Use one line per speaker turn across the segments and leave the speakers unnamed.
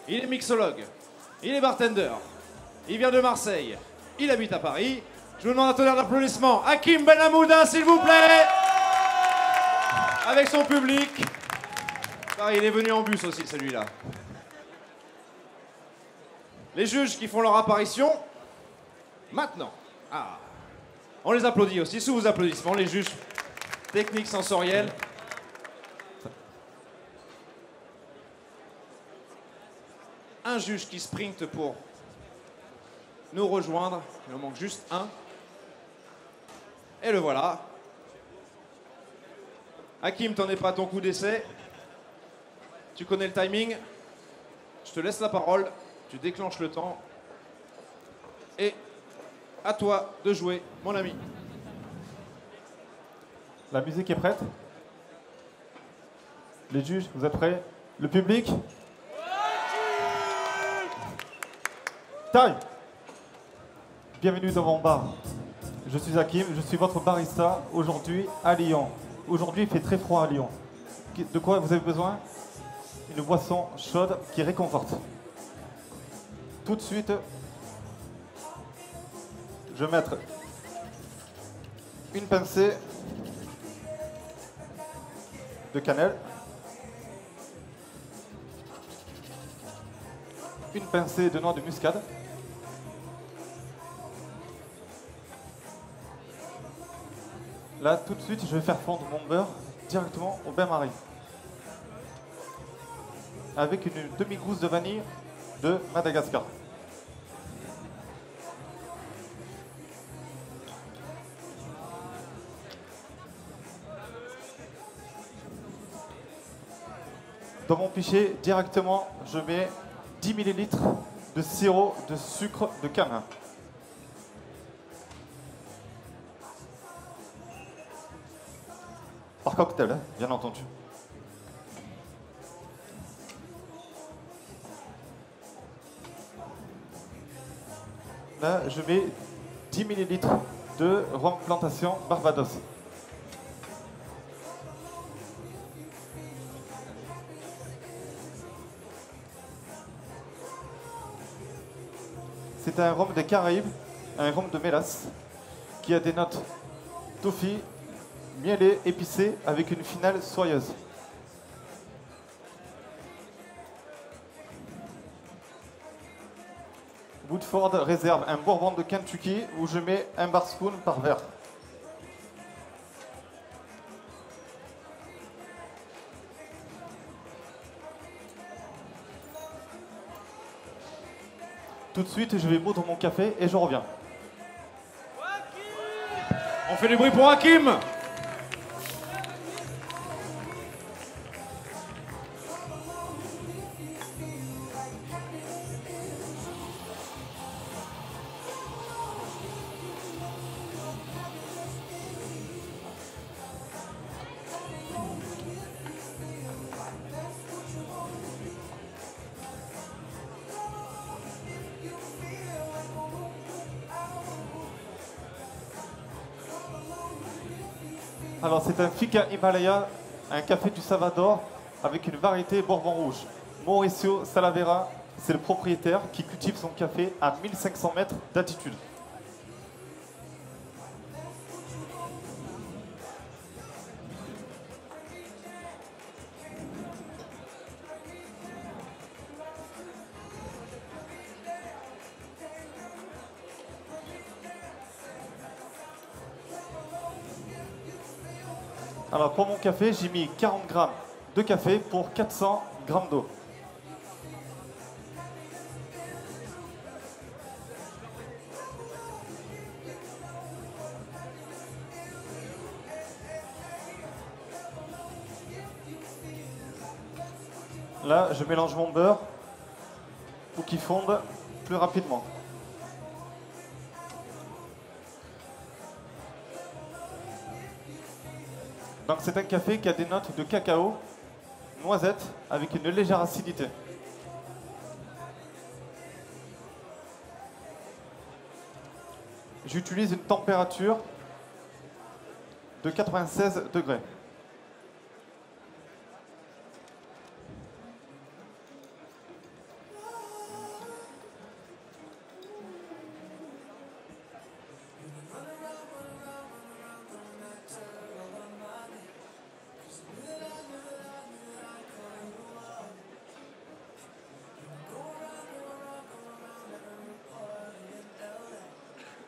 Il est mixologue. Il est bartender. Il vient de Marseille. Il habite à Paris. Je vous demande un tonnerre d'applaudissements. Hakim Ben Hamouda, s'il vous plaît. Avec son public. Ah, il est venu en bus aussi, celui-là. Les juges qui font leur apparition. Maintenant. Ah. On les applaudit aussi, sous vos applaudissements, les juges techniques sensoriels. Un juge qui sprinte pour nous rejoindre. Il en manque juste un. Et le voilà. Hakim, t'en es pas à ton coup d'essai. Tu connais le timing. Je te laisse la parole. Tu déclenches le temps. Et à toi de jouer, mon ami.
La musique est prête? Les juges, vous êtes prêts? Le public? Time! Bienvenue dans mon bar. Je suis Hakim, je suis votre barista aujourd'hui à Lyon. Aujourd'hui, il fait très froid à Lyon. De quoi vous avez besoin? Une boisson chaude qui réconforte. Tout de suite, je vais mettre une pincée de cannelle, une pincée de noix de muscade, là tout de suite je vais faire fondre mon beurre directement au bain-marie avec une demi-gousse de vanille de Madagascar. Dans mon pichet, directement, je mets 10 ml de sirop de sucre de canne. Par cocktail, hein, bien entendu. Là, je mets 10 ml de rhum plantation Barbados. C'est un rhum des Caraïbes, un rhum de mélasse, qui a des notes toffee, mielé, épicé, avec une finale soyeuse. Woodford réserve un bourbon de Kentucky où je mets un bar spoon par verre. Tout de suite, je vais moudre mon café et je reviens.
On fait du bruit pour Hakim.
Alors c'est un Fika Himalaya, un café du Salvador avec une variété Bourbon rouge. Mauricio Salavera, c'est le propriétaire qui cultive son café à 1500 mètres d'altitude. Alors pour mon café, j'ai mis 40 grammes de café pour 400 grammes d'eau. Là, je mélange mon beurre pour qu'il fonde plus rapidement. Donc c'est un café qui a des notes de cacao, noisette, avec une légère acidité. J'utilise une température de 96 degrés.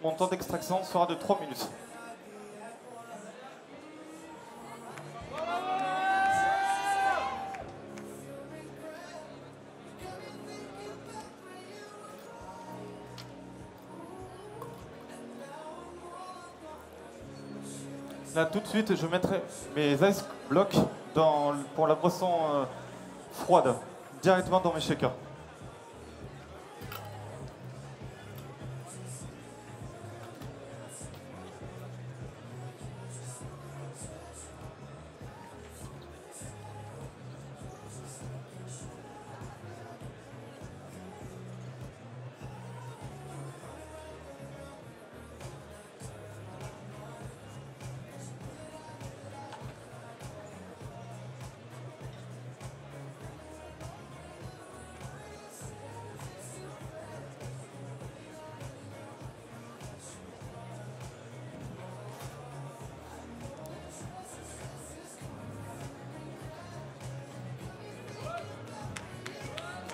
Mon temps d'extraction sera de 3 minutes. Là, tout de suite, je mettrai mes ice blocks pour la boisson froide, directement dans mes shakers.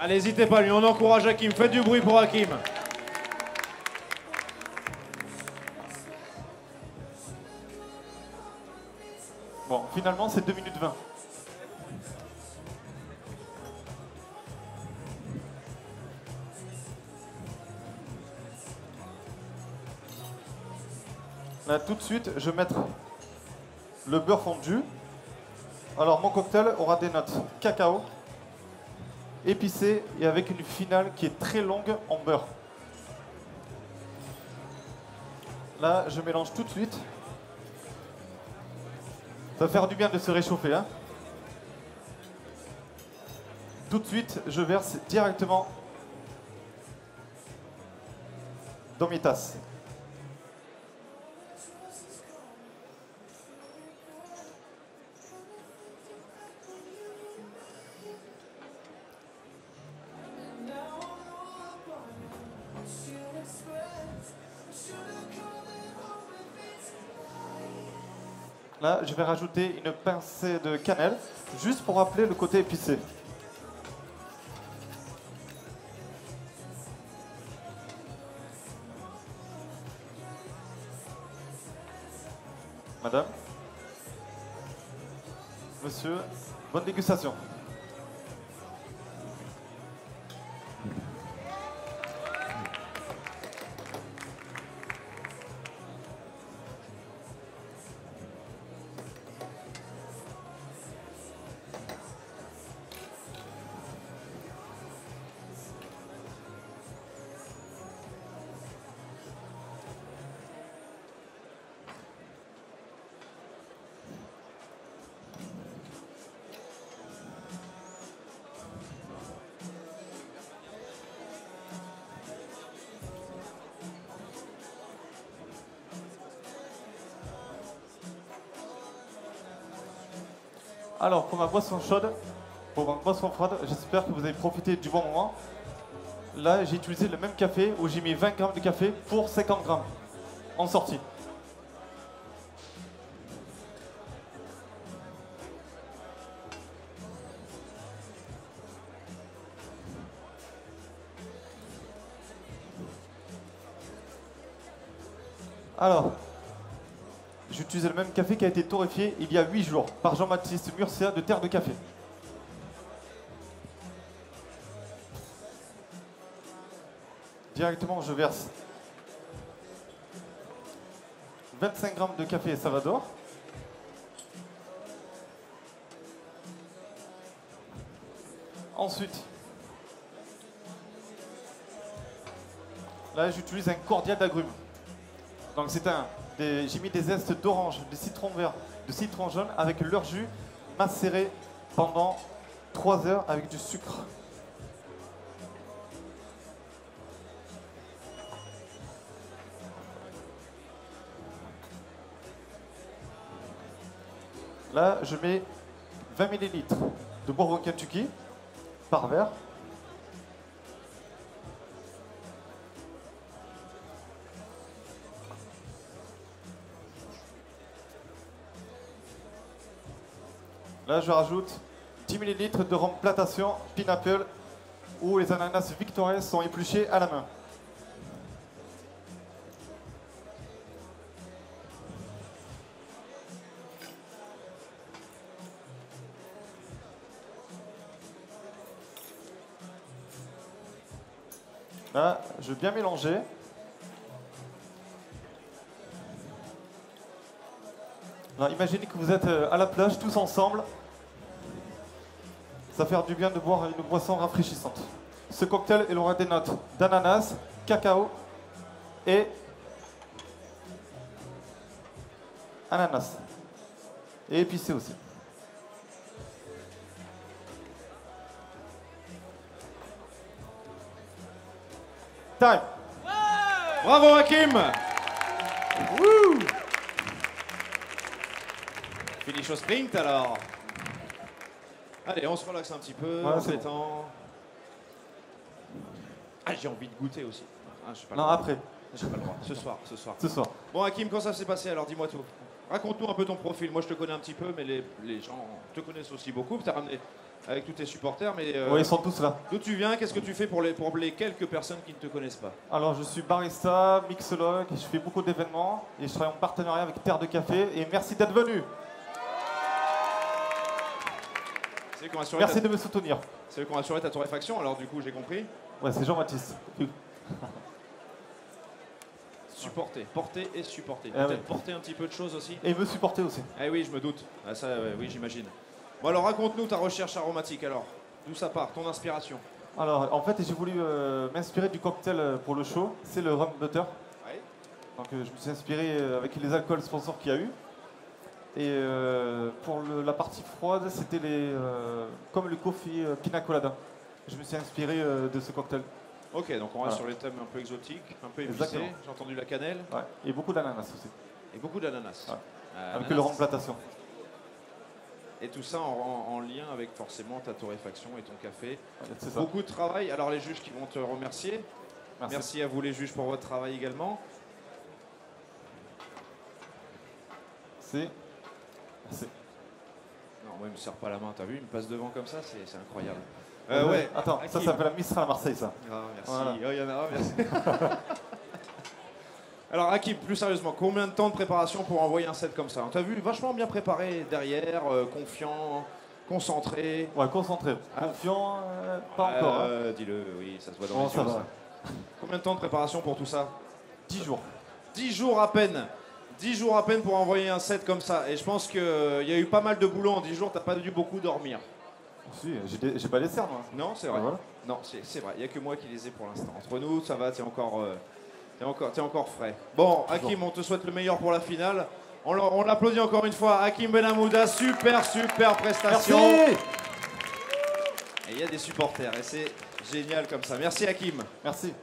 Allez, n'hésitez pas, lui, on encourage Hakim. Faites du bruit pour Hakim.
Bon, finalement, c'est 2 minutes 20. Là, tout de suite, je vais mettre le beurre fondu. Alors, mon cocktail aura des notes cacao, épicé et avec une finale qui est très longue en beurre. Là, je mélange tout de suite. Ça va faire du bien de se réchauffer, hein. Tout de suite, je verse directement dans mes tasses. Là, je vais rajouter une pincée de cannelle, juste pour rappeler le côté épicé. Madame, monsieur, bonne dégustation. Alors, pour ma boisson chaude, pour ma boisson froide, j'espère que vous avez profité du bon moment. Là, j'ai utilisé le même café où j'ai mis 20 grammes de café pour 50 grammes en sortie. Alors, j'utilisais le même café qui a été torréfié il y a 8 jours par Jean-Baptiste Murcia de Terre de Café. Directement, je verse 25 grammes de café Salvador. Ensuite, là j'utilise un cordial d'agrumes. Donc j'ai mis des zestes d'orange, de citron vert, de citron jaune avec leur jus macéré pendant 3 heures avec du sucre. Là, je mets 20 ml de Bourbon Kentucky par verre. Là, je rajoute 10 ml de rhum plantation Pineapple où les ananas Victoria sont épluchés à la main. Là, je vais bien mélanger. Alors, imaginez que vous êtes à la plage tous ensemble. Ça fait du bien de boire une boisson rafraîchissante. Ce cocktail, il aura des notes d'ananas, cacao et ananas. Et épicé aussi. Time.
Bravo Hakim. Wouh. Finish au sprint alors. Allez, on se relaxe un petit peu,
Ouais,
on
c'est
s'étend. Ah, j'ai envie de goûter aussi. Ah, j'ai pas le
Non,
droit.
après.
J'ai pas le droit. Ce soir, ce soir.
Ce soir.
Bon Hakim, quand ça s'est passé alors, dis-moi tout. Raconte-nous un peu ton profil. Moi je te connais un petit peu, mais les gens te connaissent aussi beaucoup. Tu as ramené avec tous tes supporters, mais
Oui, ils sont tous là.
d'où tu viens? Qu'est-ce que tu fais pour les quelques personnes qui ne te connaissent pas?
Alors, je suis barista, mixologue, je fais beaucoup d'événements et je travaille en partenariat avec Terre de Café. Et merci d'être venu.
C'est eux qui ont assuré
Merci de me soutenir.
c'est eux qui ont assuré ta torréfaction, alors du coup j'ai compris.
Ouais, c'est Jean-Baptiste.
Supporter, porter et supporter.
Ah
Peut-être
ouais.
porter un petit peu de choses aussi.
Et me supporter aussi.
Eh oui, je me doute. Ah, ça, oui, j'imagine. Bon alors raconte-nous ta recherche aromatique alors. D'où ça part, ton inspiration?
Alors, en fait, j'ai voulu m'inspirer du cocktail pour le show. C'est le rum butter.
Oui.
Donc, je me suis inspiré avec les alcools sponsors qu'il y a eu. Et pour la partie froide, c'était comme le coffee pina colada. Je me suis inspiré de ce cocktail.
Ok, donc on reste
Voilà.
sur les thèmes un peu exotiques, un peu épicés.
Exactement.
J'ai entendu la cannelle
Ouais. Et beaucoup d'ananas aussi.
et beaucoup d'ananas.
Ouais. Avec
Ananas.
le rhum plantation.
Et tout ça en lien avec forcément ta torréfaction et ton café.
Ouais, c'est ça.
Beaucoup de travail. Alors les juges qui vont te remercier.
Merci.
Merci à vous les juges pour votre travail également.
Merci. Merci.
Non, moi il me serre pas la main, t'as vu, il me passe devant comme ça, c'est incroyable.
Ouais. Attends, ça
Hakim.
s'appelle la Mistral à Marseille, ça.
Ah, merci.
Voilà.
Oh, il y en a un, merci. Alors Hakim, plus sérieusement, combien de temps de préparation pour envoyer un set comme ça? On t'a vu vachement bien préparé derrière, confiant, concentré.
Ouais, concentré. Confiant, pas encore. Hein.
Dis-le, oui, ça se voit dans
Bon,
les
ça
yeux.
va.
ça. Combien de temps de préparation pour tout ça?
10 jours.
10 jours à peine. 10 jours à peine pour envoyer un set comme ça. Et je pense qu'il y a eu pas mal de boulot en 10 jours, t'as pas dû beaucoup dormir.
Si, j'ai pas les cernes, moi.
Non, c'est vrai.
Ah, voilà.
Non, c'est vrai. Il n'y a que moi qui les ai pour l'instant. Entre nous, ça va, t'es encore frais. Bon, Hakim, on te souhaite le meilleur pour la finale. On l'applaudit encore une fois. Hakim Benhamouda, super prestation.
Merci.
Et il y a des supporters et c'est génial comme ça. Merci Hakim.
Merci.